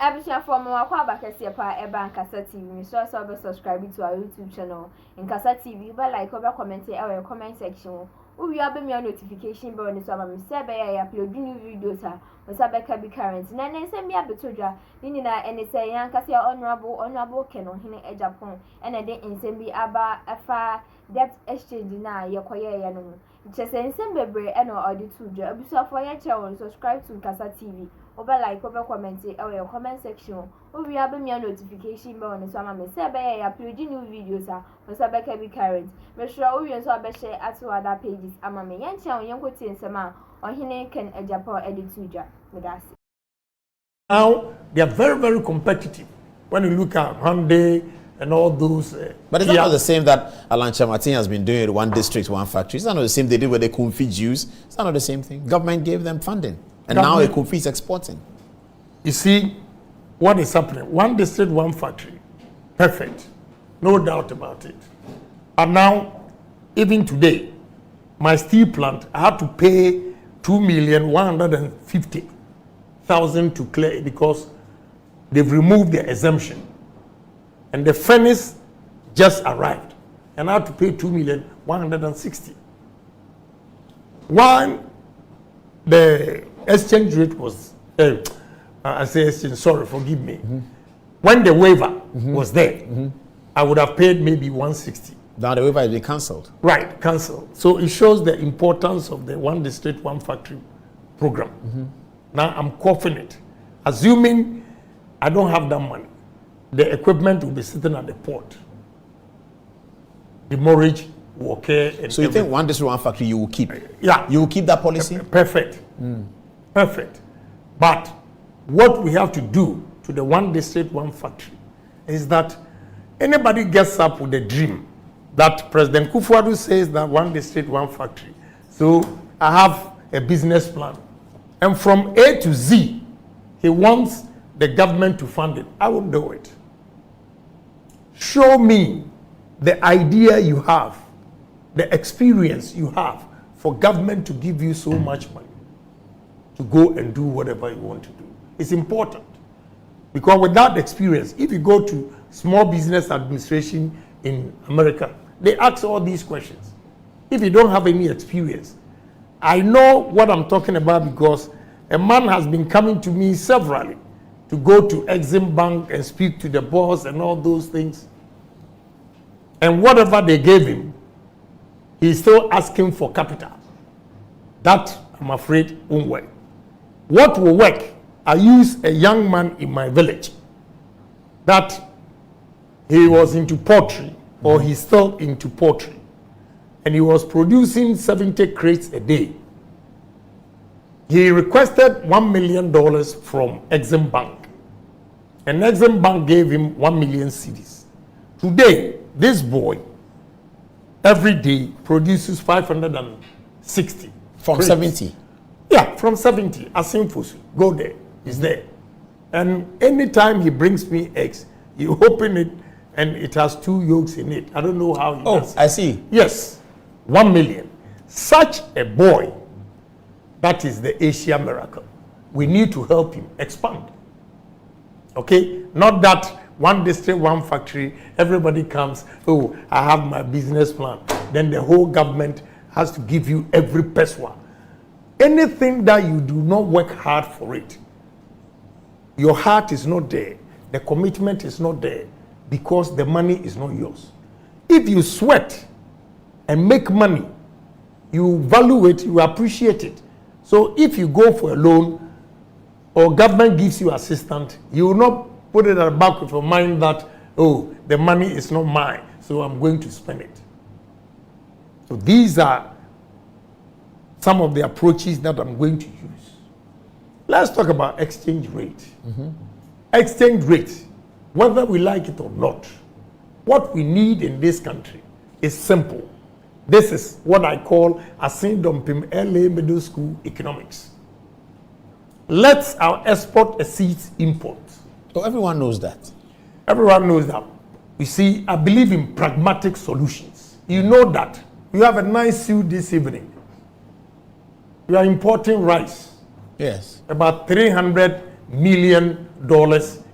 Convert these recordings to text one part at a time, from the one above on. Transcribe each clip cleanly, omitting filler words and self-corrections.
Abisha from Mwakwa Kasiapa Eba ENKASA TV. So also subscribe to our YouTube channel ENKASA TV. But like, over, comment, or comment section. We have been your notification bell on the summer. Say I upload new videos. Osabeka be current. Nana send me a betoja. Nina and say ENKASA honorable Ken Agyapong. And I didn't send me about a far debt exchange na yakoye yano. Just send bebre and or the two job. So for your channel, subscribe to ENKASA TV. Over like, over comment, or your comment section. We have been your notification bell on the summer. Say I upload new videos. Osabeka be current. Make sure we also share at other pages. Ama me yan channel yan kwoti nsema. Hon.Ken Agyapong edituja. Now they are very, very competitive. When you look at Hyundai and all those. But it's not the same that Alancha Martin has been doing with one district, one factory. It's not the same they did with the Kumfi Jews. It's not the same thing. Government gave them funding. And now the Kumfi is exporting. You see, what is happening? One district, one factory. Perfect. No doubt about it. And now, even today, my steel plant, I had to pay 2,150,000 to clear it because they've removed the exemption. And the furnace just arrived. And I had to pay 2,160,000. One, the exchange rate was, I say exchange, sorry, forgive me. When the waiver was there, I would have paid maybe 160. Now the waiver has been cancelled. Right, cancelled. So it shows the importance of the one district, one factory program. Now I'm confident, assuming I don't have that money, the equipment will be sitting at the port. The mortgage will occur. So you think one district, one factory you will keep? Yeah. You will keep that policy? Perfect. Perfect. But what we have to do to the one district, one factory is that anybody gets up with a dream that President Kufuor says that one district, one factory. So I have a business plan. And from A to Z, he wants the government to fund it. I will do it. Show me the idea you have, the experience you have for government to give you so much money to go and do whatever you want to do. It's important. Because without experience, if you go to small business administration in America, they ask all these questions. If you don't have any experience, I know what I'm talking about because a man has been coming to me severally to go to Exim Bank and speak to the boss and all those things. And whatever they gave him, he's still asking for capital. That, I'm afraid, won't work. What will work? I use a young man in my village that he was into pottery, or he's still into pottery, and he was producing 70 crates a day. He requested $1 million from Exim Bank, and Exim Bank gave him 1 million cedis. Today, this boy every day produces 560 from crates. 70. Yeah, from 70. Asimfusu, go there, it's there. And anytime he brings me eggs, you open it and it has 2 yolks in it. I don't know how he does it. I see. Yes, 1 million. Such a boy, that is the Asia miracle. We need to help him expand. Okay? Not that one district, one factory, everybody comes, oh, I have my business plan. Then the whole government has to give you every peswa. Anything that you do not work hard for it, your heart is not there, the commitment is not there, because the money is not yours. If you sweat and make money, you value it, you appreciate it. So if you go for a loan or government gives you assistance, you will not put it at the back of your mind that, oh, the money is not mine, so I'm going to spend it. So these are some of the approaches that I'm going to use. Let's talk about exchange rate. Exchange rate, whether we like it or not, what we need in this country is simple. This is what I call Asin Dompim LA Middle School economics. Let our export exceed import. So everyone knows that. Everyone knows that. You see, I believe in pragmatic solutions. You know that. You have a nice suit this evening. You are importing rice. Yes. About 300 million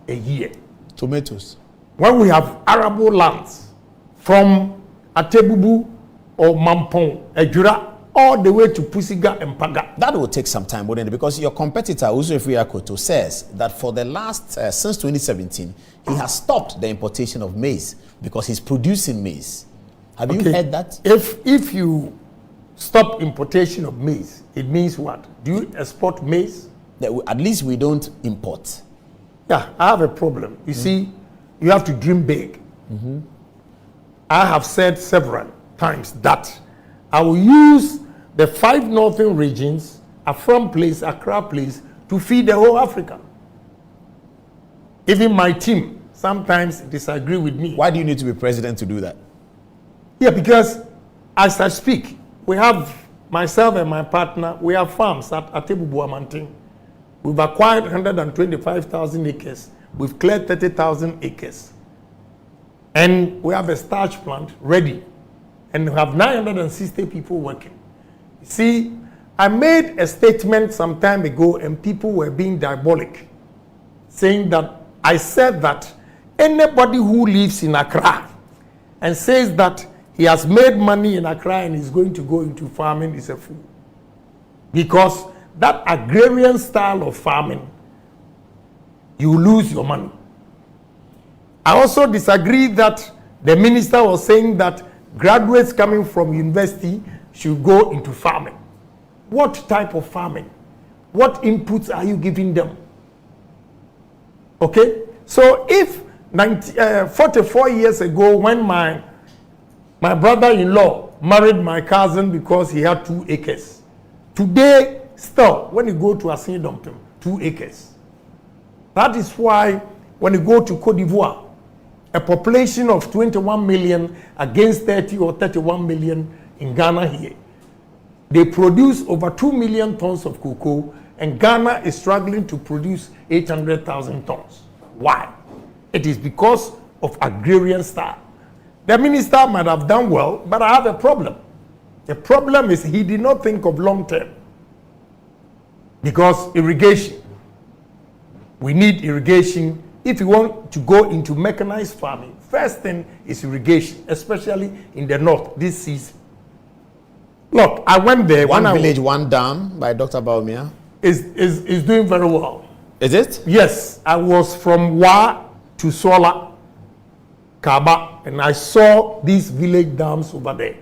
a year. Tomatoes. When we have arable lands from Atebubu or Mampong, Ejura, all the way to Pusiga and Paga. That will take some time, wouldn't it? Because your competitor, Uzurefri Akoto, says that for the last, since 2017, he has stopped the importation of maize because he's producing maize. Have you heard that? If you stop importation of maize, it means what? Do you export maize? At least we don't import. Yeah, I have a problem. You see, you have to dream big. I have said several times that I will use the 5 northern regions, Afram Place, Accra Place, to feed the whole Africa. Even my team sometimes disagree with me. Why do you need to be president to do that? Yeah, because as I speak, we have myself and my partner, we have farms at Atebubu. We've acquired 125,000 acres. We've cleared 30,000 acres. And we have a starch plant ready. And we have 960 people working. See, I made a statement some time ago and people were being diabolic, saying that I said that anybody who lives in Accra and says that he has made money in Accra and is going to go into farming is a fool. Because that agrarian style of farming, you lose your money. I also disagree that the minister was saying that graduates coming from university should go into farming. What type of farming? What inputs are you giving them? Okay? So if 44 years ago when my brother-in-law married my cousin because he had 2 acres, today still when you go to Asin-Domtom, 2 acres. That is why when you go to Cote d'Ivoire, a population of 21 million against 30 or 31 million in Ghana here, they produce over 2 million tons of cocoa, and Ghana is struggling to produce 800,000 tons. Why? It is because of agrarian style. The minister might have done well, but I have a problem. The problem is he did not think of long term. Because irrigation, we need irrigation. If you want to go into mechanized farming, first thing is irrigation, especially in the north this season. Look, I went there. One village, one dam by Dr. Bawumia is doing very well. Is it? Yes, I was from Wa to Sola, Kaba, and I saw these village dams over there.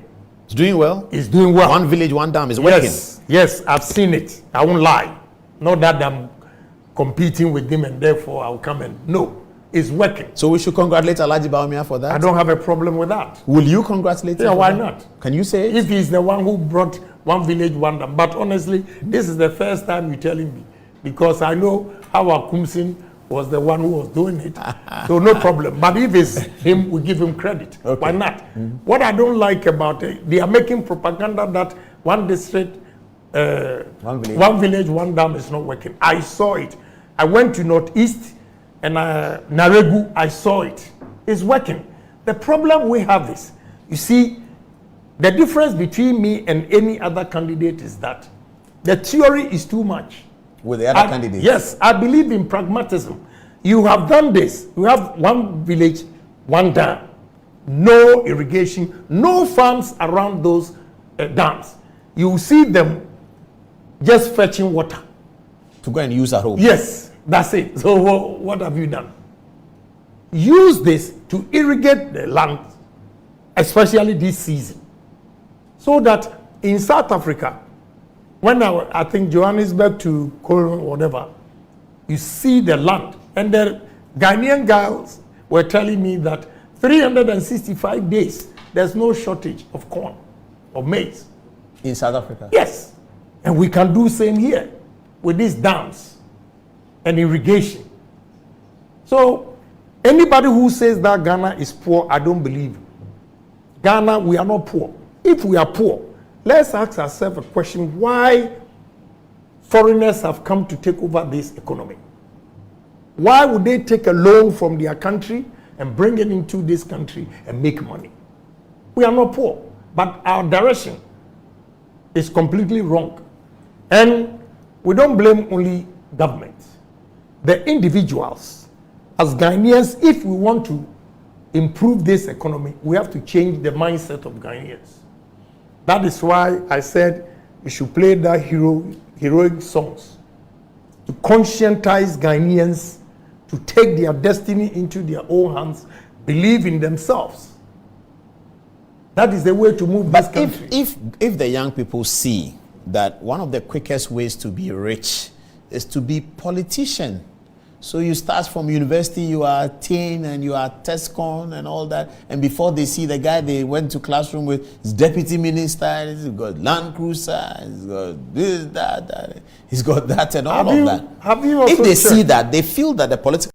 It's doing well? It's doing well. One village, one dam is working? Yes, I've seen it. I won't lie. Not that I'm competing with them and therefore I'll come and... No, it's working. So we should congratulate Alhaji Bawumia for that? I don't have a problem with that. Will you congratulate him? Yeah, why that? not? Can you say it? If he's the one who brought one village, one dam. But honestly, this is the first time you're telling me. Because I know how Akumsin was the one who was doing it. So no problem. But if it's him, we give him credit. Okay. Why not? What I don't like about it, they are making propaganda that one district, one village, one dam is not working. I saw it. I went to Northeast and Naregu, I saw it. It's working. The problem we have is, you see, the difference between me and any other candidate is that the theory is too much. With the other candidates? Yes, I believe in pragmatism. You have done this. You have one village, one dam. No irrigation, no farms around those dams. You see them just fetching water. To go and use at home? Yes, that's it. So what have you done? Use this to irrigate the land, especially this season. So that in South Africa, when I think Johannesburg to Koro, whatever, you see the land. And the Ghanaian girls were telling me that 365 days, there's no shortage of corn or maize. In South Africa? Yes. And we can do same here with these dams and irrigation. So anybody who says that Ghana is poor, I don't believe. Ghana, we are not poor. If we are poor, let's ask ourselves a question: why foreigners have come to take over this economy? Why would they take a loan from their country and bring it into this country and make money? We are not poor, but our direction is completely wrong. And we don't blame only government. the individuals, as Ghanaians, if we want to improve this economy, we have to change the mindset of Ghanaians. That is why I said we should play that heroic songs to conscientize Ghanaians to take their destiny into their own hands, believe in themselves. That is the way to move this country. If the young people see that one of the quickest ways to be rich is to be politician. So you start from university, you are teen and you are TESCON and all that. And before they see the guy they went to classroom with, his deputy minister, he's got Land Cruiser, he's got this, that, he's got that and all of that. Have you also if they see that, they feel that the political